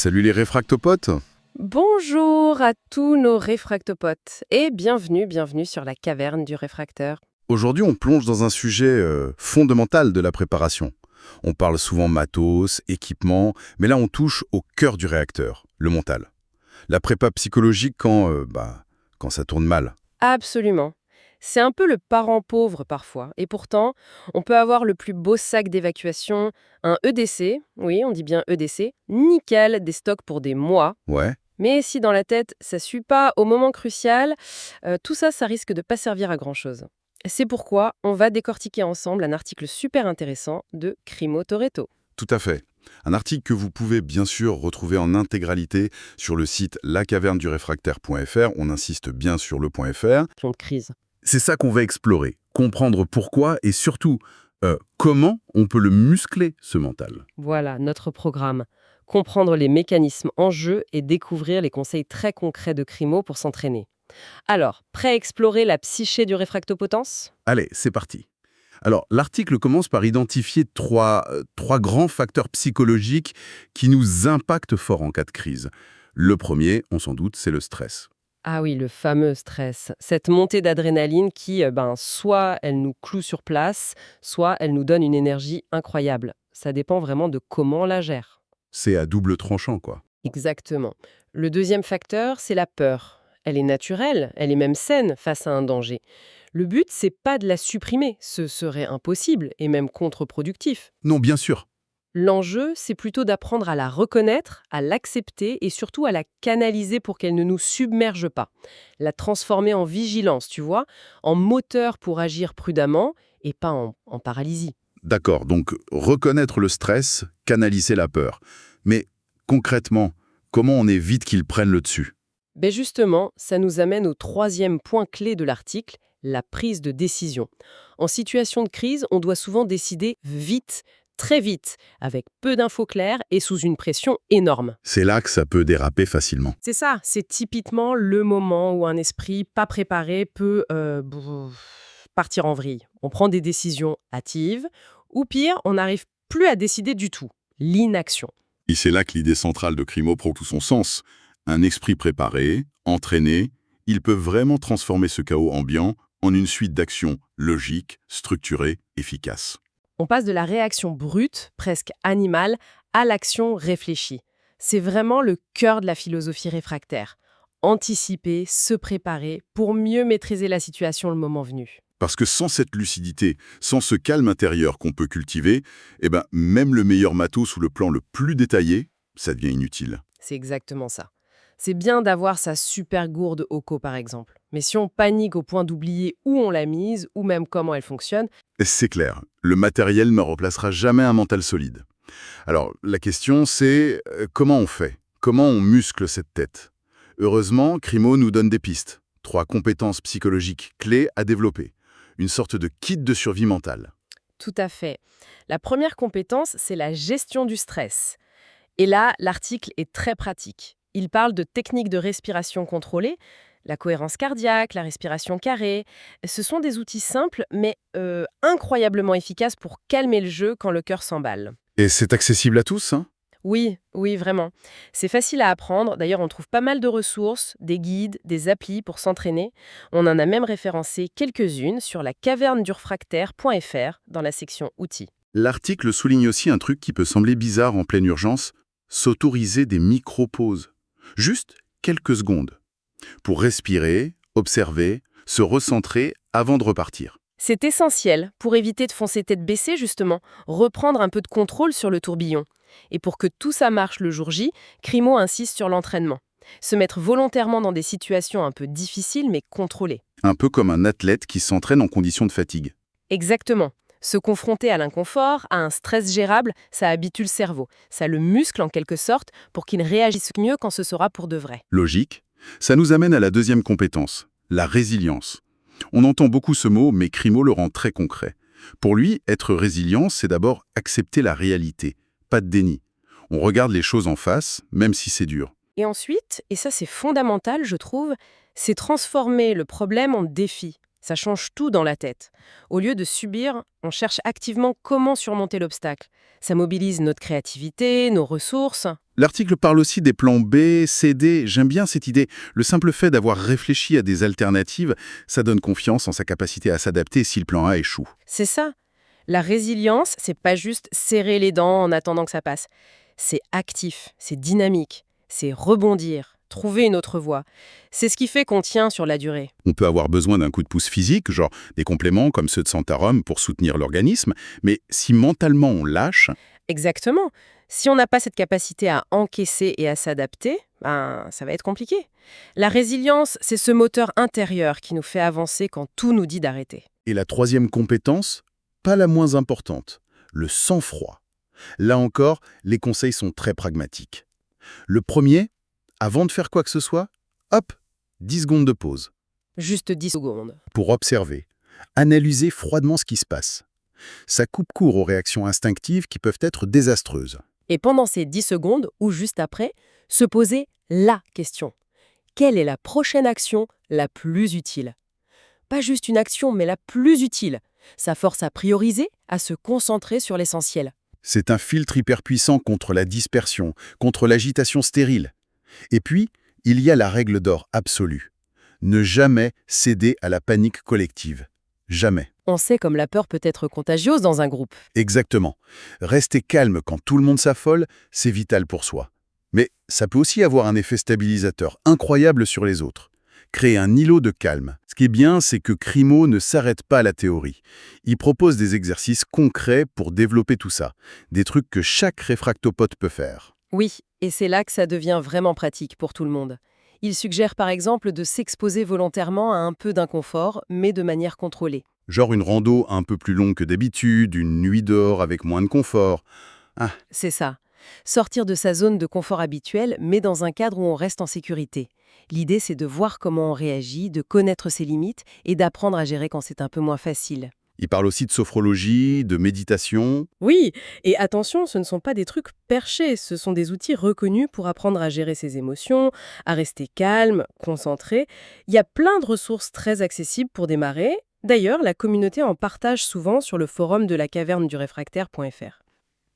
Salut les réfractopotes. Bonjour à tous nos réfractopotes et bienvenue sur la caverne du réfracteur. Aujourd'hui, on plonge dans un sujet fondamental de la préparation. On parle souvent matos, équipement, mais là on touche au cœur du réacteur, le mental. La prépa psychologique quand ça tourne mal. Absolument. C'est un peu le parent pauvre parfois et pourtant, on peut avoir le plus beau sac d'évacuation, un EDC, oui, on dit bien EDC, nickel, des stocks pour des mois. Ouais, Mais si dans la tête, ça suit pas au moment crucial, tout ça, ça risque de pas servir à grand-chose. C'est pourquoi on va décortiquer ensemble un article super intéressant de Crimo Toretto. tout à fait. Un article que vous pouvez bien sûr retrouver en intégralité sur le site lacaverneduréfractaire.fr. On insiste bien sur le .fr. Plan de crise. C'est ça qu'on va explorer, comprendre pourquoi et surtout comment on peut le muscler, ce mental. Voilà, notre programme. Comprendre les mécanismes en jeu et découvrir les conseils très concrets de Crimo pour s'entraîner. Alors, prêt à explorer la psyché du réfractopotence? Allez, c'est parti. Alors, l'article commence par identifier trois grands facteurs psychologiques qui nous impactent fort en cas de crise. Le premier, on s'en doute, c'est le stress. Ah oui, le fameux stress. Cette montée d'adrénaline qui, soit elle nous cloue sur place, soit elle nous donne une énergie incroyable. Ça dépend vraiment de comment on la gère. C'est à double tranchant, quoi. Exactement. Le deuxième facteur, c'est la peur. Elle est naturelle, elle est même saine face à un danger. Le but, c'est pas de la supprimer, ce serait impossible et même contre-productif. Non, bien sûr. L'enjeu, c'est plutôt d'apprendre à la reconnaître, à l'accepter et surtout à la canaliser pour qu'elle ne nous submerge pas. La transformer en vigilance, tu vois, en moteur pour agir prudemment et pas en paralysie. D'accord, donc reconnaître le stress, canaliser la peur. Mais concrètement, comment on évite qu'ils prennent le dessus? Ben justement, ça nous amène au troisième point clé de l'article, la prise de décision. En situation de crise, on doit souvent décider vite, très vite, avec peu d'infos claires et sous une pression énorme. C'est là que ça peut déraper facilement. C'est ça, c'est typiquement le moment où un esprit pas préparé peut partir en vrille. On prend des décisions hâtives, ou pire, on n'arrive plus à décider du tout. L'inaction. Et c'est là que l'idée centrale de Crimo prend tout son sens. Un esprit préparé, entraîné, il peut vraiment transformer ce chaos ambiant en une suite d'actions logiques, structurées, efficaces. On passe de la réaction brute, presque animale, à l'action réfléchie. C'est vraiment le cœur de la philosophie réfractaire. Anticiper, se préparer pour mieux maîtriser la situation le moment venu. Parce que sans cette lucidité, sans ce calme intérieur qu'on peut cultiver, même le meilleur matos ou le plan le plus détaillé, ça devient inutile. C'est exactement ça. C'est bien d'avoir sa super gourde Oko par exemple. Mais si on panique au point d'oublier où on l'a mise, ou même comment elle fonctionne, C'est clair, le matériel ne remplacera jamais un mental solide. Alors, la question c'est comment on fait? Comment on muscle cette tête? Heureusement, Crimo nous donne des pistes. 3 compétences psychologiques clés à développer. Une sorte de kit de survie mentale. tout à fait. La première compétence, c'est la gestion du stress. Et là, l'article est très pratique. Il parle de techniques de respiration contrôlée, la cohérence cardiaque, la respiration carrée. Ce sont des outils simples, mais incroyablement efficaces pour calmer le jeu quand le cœur s'emballe. Et c'est accessible à tous, hein? Oui, oui, vraiment. C'est facile à apprendre. D'ailleurs, on trouve pas mal de ressources, des guides, des applis pour s'entraîner. On en a même référencé quelques-unes sur la cavernedurefractaire.fr dans la section outils. L'article souligne aussi un truc qui peut sembler bizarre en pleine urgence, s'autoriser des micro-pauses. Juste quelques secondes. Pour respirer, observer, se recentrer avant de repartir. C'est essentiel pour éviter de foncer tête baissée, justement, reprendre un peu de contrôle sur le tourbillon. Et pour que tout ça marche le jour J, Crimo insiste sur l'entraînement. Se mettre volontairement dans des situations un peu difficiles mais contrôlées. Un peu comme un athlète qui s'entraîne en conditions de fatigue. Exactement. Se confronter à l'inconfort, à un stress gérable, ça habitue le cerveau. Ça le muscle en quelque sorte pour qu'il réagisse mieux quand ce sera pour de vrai. Logique. Ça nous amène à la deuxième compétence, la résilience. On entend beaucoup ce mot, mais Crimo le rend très concret. Pour lui, être résilient, c'est d'abord accepter la réalité, pas de déni. On regarde les choses en face, même si c'est dur. Et ensuite, et ça c'est fondamental je trouve, c'est transformer le problème en défi. Ça change tout dans la tête. Au lieu de subir, on cherche activement comment surmonter l'obstacle. Ça mobilise notre créativité, nos ressources. L'article parle aussi des plans B, C, D. J'aime bien cette idée. Le simple fait d'avoir réfléchi à des alternatives, ça donne confiance en sa capacité à s'adapter si le plan A échoue. C'est ça. La résilience, c'est pas juste serrer les dents en attendant que ça passe. C'est actif, c'est dynamique, c'est rebondir, trouver une autre voie. C'est ce qui fait qu'on tient sur la durée. On peut avoir besoin d'un coup de pouce physique, genre des compléments comme ceux de Santarum pour soutenir l'organisme, mais si mentalement on lâche, Exactement. Si on n'a pas cette capacité à encaisser et à s'adapter, ça va être compliqué. La résilience, c'est ce moteur intérieur qui nous fait avancer quand tout nous dit d'arrêter. et la troisième compétence, pas la moins importante, le sang-froid. Là encore, les conseils sont très pragmatiques. Le premier, avant de faire quoi que ce soit, hop, 10 secondes de pause, Juste 10 secondes. pour observer, analyser froidement ce qui se passe. Ça coupe court aux réactions instinctives qui peuvent être désastreuses. Et pendant ces 10 secondes, ou juste après, se poser la question. Quelle est la prochaine action la plus utile? Pas juste une action, mais la plus utile. Ça force à prioriser, à se concentrer sur l'essentiel. C'est un filtre hyper puissant contre la dispersion, contre l'agitation stérile. Et puis, il y a la règle d'or absolue. Ne jamais céder à la panique collective. Jamais. On sait comme la peur peut être contagieuse dans un groupe. Exactement. Rester calme quand tout le monde s'affole, c'est vital pour soi. Mais ça peut aussi avoir un effet stabilisateur incroyable sur les autres. Créer un îlot de calme. Ce qui est bien, c'est que Crimo ne s'arrête pas à la théorie. Il propose des exercices concrets pour développer tout ça. Des trucs que chaque réfractopote peut faire. Oui, et c'est là que ça devient vraiment pratique pour tout le monde. Il suggère par exemple de s'exposer volontairement à un peu d'inconfort, mais de manière contrôlée. Genre une rando un peu plus longue que d'habitude, une nuit dehors avec moins de confort. Ah, C'est ça. Sortir de sa zone de confort habituelle, mais dans un cadre où on reste en sécurité. L'idée, c'est de voir comment on réagit, de connaître ses limites et d'apprendre à gérer quand c'est un peu moins facile. il parle aussi de sophrologie, de méditation. Oui, et attention, ce ne sont pas des trucs perchés, ce sont des outils reconnus pour apprendre à gérer ses émotions, à rester calme, concentré. Il y a plein de ressources très accessibles pour démarrer. D'ailleurs, la communauté en partage souvent sur le forum de la caverne du réfractaire.fr.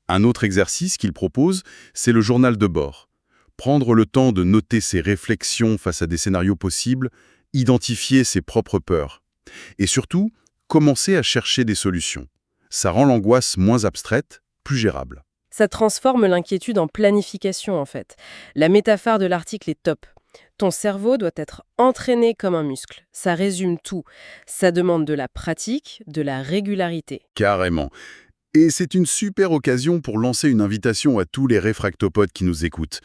Un autre exercice qu'il propose, c'est le journal de bord. Prendre le temps de noter ses réflexions face à des scénarios possibles, identifier ses propres peurs. Et surtout, commencer à chercher des solutions. Ça rend l'angoisse moins abstraite, plus gérable. Ça transforme l'inquiétude en planification en fait. La métaphore de l'article est top. Ton cerveau doit être entraîné comme un muscle. Ça résume tout. Ça demande de la pratique, de la régularité. Carrément. Et c'est une super occasion pour lancer une invitation à tous les réfractopodes qui nous écoutent.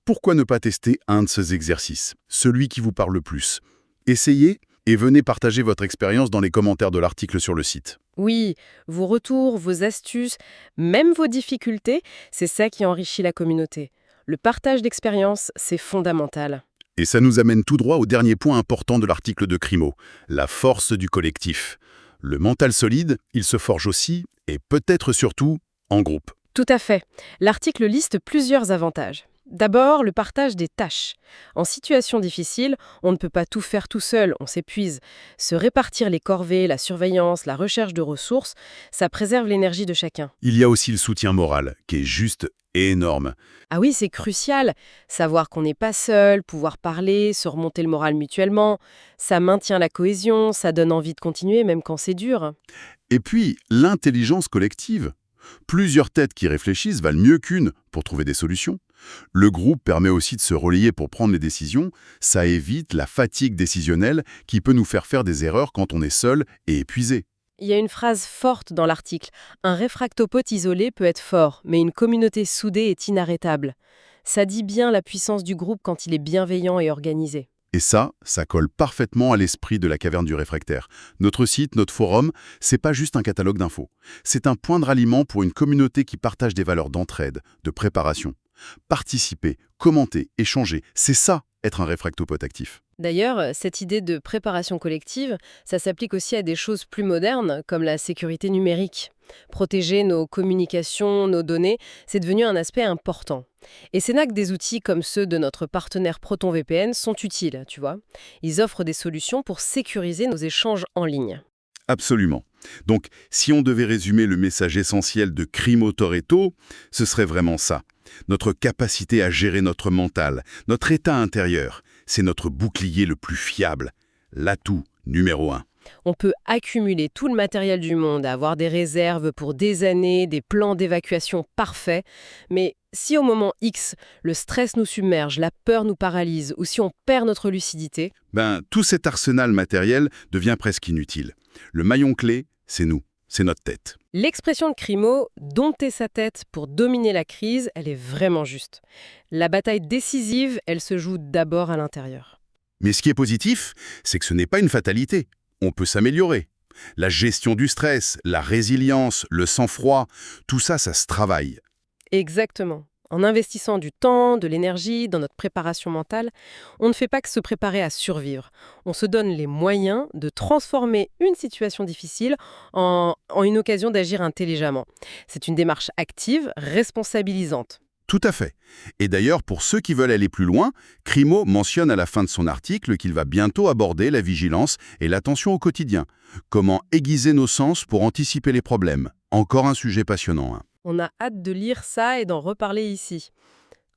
Pourquoi ne pas tester un de ces exercices, celui qui vous parle le plus? Essayez et venez partager votre expérience dans les commentaires de l'article sur le site. Oui, vos retours, vos astuces, même vos difficultés, c'est ça qui enrichit la communauté. Le partage d'expériences, c'est fondamental. Et ça nous amène tout droit au dernier point important de l'article de Crimo, la force du collectif. Le mental solide, il se forge aussi, et peut-être surtout, en groupe. Tout à fait. L'article liste plusieurs avantages. D'abord, le partage des tâches. En situation difficile, on ne peut pas tout faire tout seul, on s'épuise. Se répartir les corvées, la surveillance, la recherche de ressources, ça préserve l'énergie de chacun. Il y a aussi le soutien moral, qui est juste énorme. Ah oui, c'est crucial. Savoir qu'on n'est pas seul, pouvoir parler, se remonter le moral mutuellement, ça maintient la cohésion, ça donne envie de continuer même quand c'est dur. Et puis, l'intelligence collective. Plusieurs têtes qui réfléchissent valent mieux qu'une pour trouver des solutions. Le groupe permet aussi de se relayer pour prendre les décisions. Ça évite la fatigue décisionnelle qui peut nous faire des erreurs quand on est seul et épuisé. Il y a une phrase forte dans l'article. Un réfractopote isolé peut être fort, mais une communauté soudée est inarrêtable. Ça dit bien la puissance du groupe quand il est bienveillant et organisé. Et ça colle parfaitement à l'esprit de la caverne du réfractaire. Notre site, notre forum, c'est pas juste un catalogue d'infos. C'est un point de ralliement pour une communauté qui partage des valeurs d'entraide, de préparation. Participer, commenter, échanger, c'est ça être un réfractopote actif. D'ailleurs, cette idée de préparation collective, ça s'applique aussi à des choses plus modernes, comme la sécurité numérique. Protéger nos communications, nos données, c'est devenu un aspect important. Et c'est là que des outils comme ceux de notre partenaire ProtonVPN sont utiles, tu vois. Ils offrent des solutions pour sécuriser nos échanges en ligne. Absolument. Donc, si on devait résumer le message essentiel de Crimo Toretto, ce serait vraiment ça. Notre capacité à gérer notre mental, notre état intérieur, c'est notre bouclier le plus fiable, l'atout numéro 1. On peut accumuler tout le matériel du monde, avoir des réserves pour des années, des plans d'évacuation parfaits, mais si au moment X, le stress nous submerge, la peur nous paralyse, ou si on perd notre lucidité, Tout cet arsenal matériel devient presque inutile. Le maillon clé, c'est nous, c'est notre tête. l'expression de Crimo, dompter sa tête pour dominer la crise, elle est vraiment juste. La bataille décisive, elle se joue d'abord à l'intérieur. Mais ce qui est positif, c'est que ce n'est pas une fatalité. On peut s'améliorer. La gestion du stress, la résilience, le sang-froid, tout ça, ça se travaille. Exactement. En investissant du temps, de l'énergie dans notre préparation mentale, on ne fait pas que se préparer à survivre. On se donne les moyens de transformer une situation difficile en une occasion d'agir intelligemment. C'est une démarche active, responsabilisante. Tout à fait. Et d'ailleurs, pour ceux qui veulent aller plus loin, Crimo mentionne à la fin de son article qu'il va bientôt aborder la vigilance et l'attention au quotidien. Comment aiguiser nos sens pour anticiper les problèmes. Encore un sujet passionnant, hein. On a hâte de lire ça et d'en reparler ici.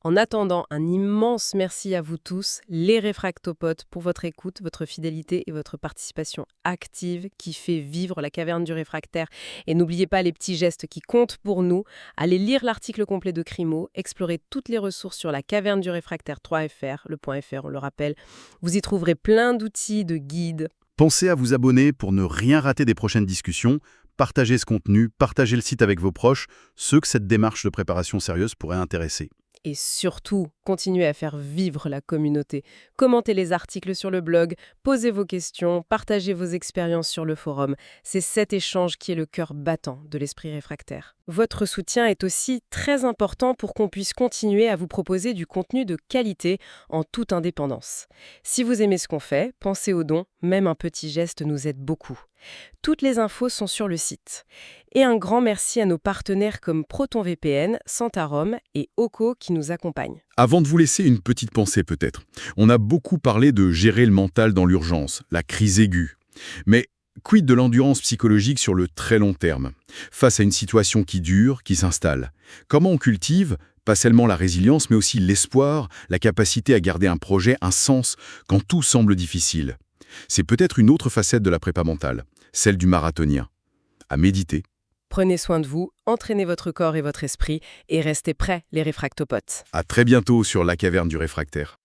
En attendant, un immense merci à vous tous, les réfractopotes, pour votre écoute, votre fidélité et votre participation active qui fait vivre la caverne du réfractaire. Et n'oubliez pas les petits gestes qui comptent pour nous. Allez lire l'article complet de Crimo, explorez toutes les ressources sur la caverne du réfractaire 3fr, le .fr, on le rappelle. Vous y trouverez plein d'outils, de guides. Pensez à vous abonner pour ne rien rater des prochaines discussions. Partagez ce contenu, partagez le site avec vos proches, ceux que cette démarche de préparation sérieuse pourrait intéresser. Et surtout, continuez à faire vivre la communauté. Commentez les articles sur le blog, posez vos questions, partagez vos expériences sur le forum. C'est cet échange qui est le cœur battant de l'esprit réfractaire. Votre soutien est aussi très important pour qu'on puisse continuer à vous proposer du contenu de qualité en toute indépendance. Si vous aimez ce qu'on fait, pensez aux dons, même un petit geste nous aide beaucoup. Toutes les infos sont sur le site. Et un grand merci à nos partenaires comme ProtonVPN, Santarom et Oko qui nous accompagnent. Avant de vous laisser une petite pensée peut-être, on a beaucoup parlé de gérer le mental dans l'urgence, la crise aiguë. Mais quid de l'endurance psychologique sur le très long terme, face à une situation qui dure, qui s'installe? Comment on cultive, pas seulement la résilience, mais aussi l'espoir, la capacité à garder un projet, un sens, quand tout semble difficile? C'est peut-être une autre facette de la prépa mentale, celle du marathonien. À méditer. Prenez soin de vous, entraînez votre corps et votre esprit et restez prêts, les réfractopotes. À très bientôt sur la caverne du réfractaire.